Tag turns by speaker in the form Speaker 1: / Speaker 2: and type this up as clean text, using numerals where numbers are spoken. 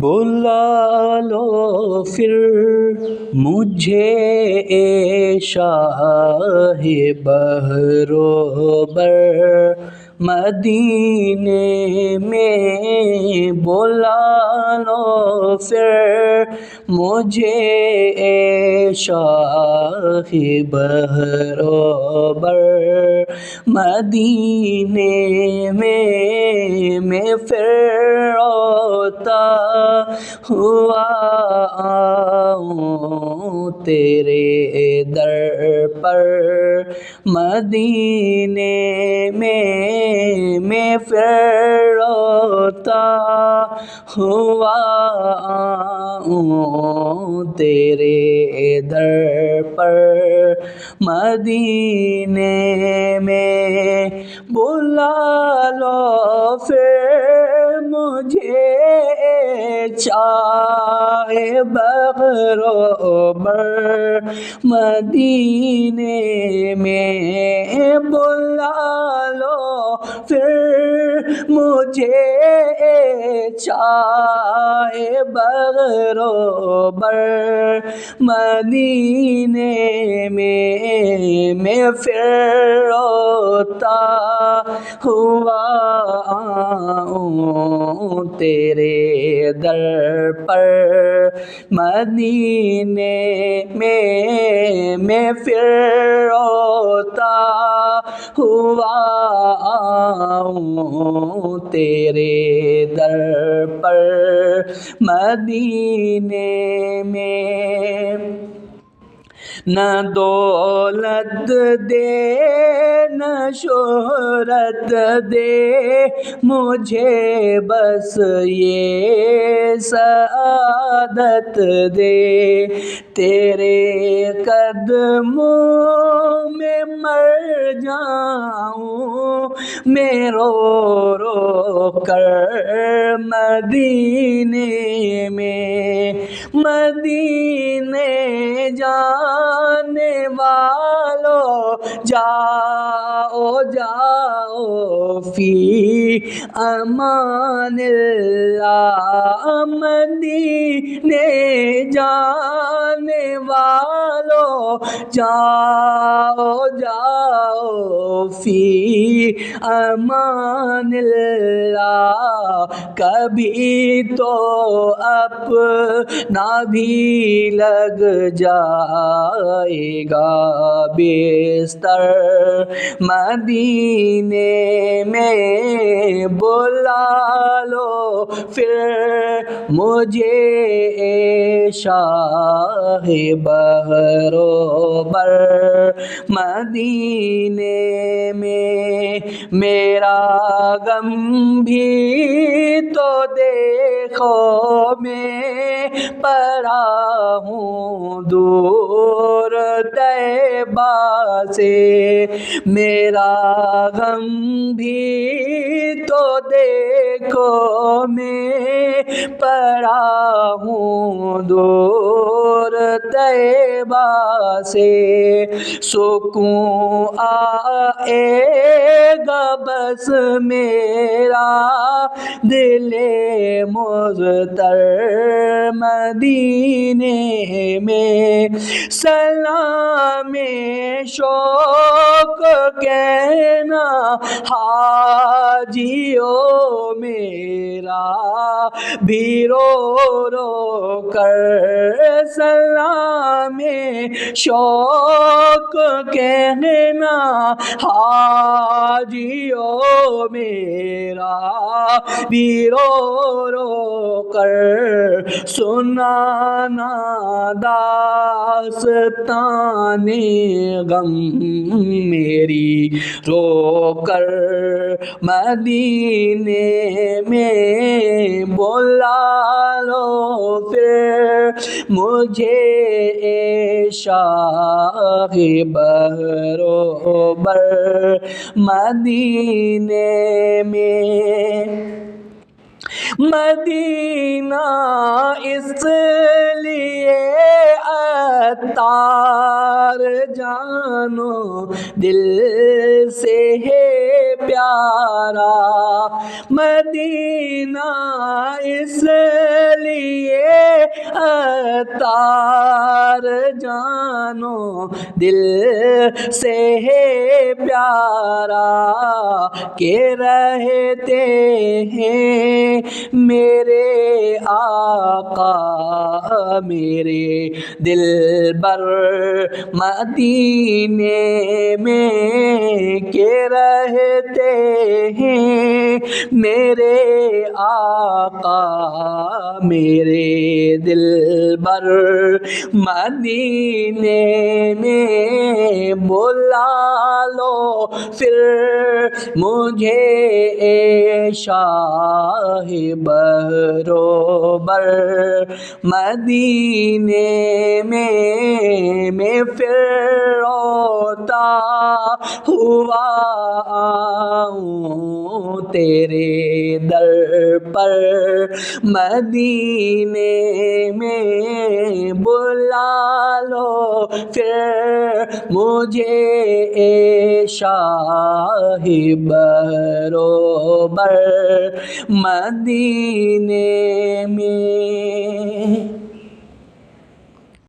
Speaker 1: बुला लो फिर मुझे ए शाहे बहरोबर मदीने में। बुला लो फिर मुझे ए शाहे बहरोबर मदीने में। मैं फिर रोता हुआ आऊं तेरे दर पर मदीने में। मैं फिर रोता हुआ आऊं तेरे दर पर मदीने में। बुला लो फिर मुझे चाहे बगरोबर मदीने में। बुला लो फिर मुझे चाहे बगरोबर मदीने में। मैं फिर रोता हुआ आऊं तेरे दर पर मदीने में। मैं फिर रोता हुआ आऊं तेरे दर पर मदीने में। न दौलत दे न शोहरत दे मुझे, बस ये सआदत दे। तेरे कदमों में मर जाऊं मैं रो रो कर मदीने में। मदीने जाने वालों जाओ जाओ फी अमानिल्लाह। मदीने जाने वालों जाओ जाओ फी अमानिल्लाह। कभी तो अपना भी लग जाएगा बिस्तर मदीने में। बुला लो फिर मुझे ए शाहे बहरोबर मदीने में। मेरा गम भी तो देखो मैं पड़ा हूँ दूर तैबा से। मेरा गम भी तो देखो मैं पड़ा हूँ दूर तैबा से। सुकून आएगा बस मेरा दिले मुज़्तर मदीने में। सलामे शौक कहना हाजियो मेरा भी रो रो कर। सलामे शौक कहना हाजियो मेरा भी रो रो कर। सुनाना दास्ताने गम मेरी रो कर मदीने में। बुला लो फिर मुझे ए शाहे बहरोबर मदीने में। मदीना इसलिए अत्तार जानो दिल से है प्यारा। मदीना इसलिए अतार जानो दिल से है प्यारा के रहते हैं मेरे आका मेरे दिलबर मदीने में के रहते हैं मेरे आका मेरे दिलबर मदीने में बुला लो फिर मुझे ए शाह बरोबर मदीने में मैं फिर रोता हुआ आऊं तेरे दर पर मदीने में बुला लो फिर मुझे ए शाह बरोबर मदीने में।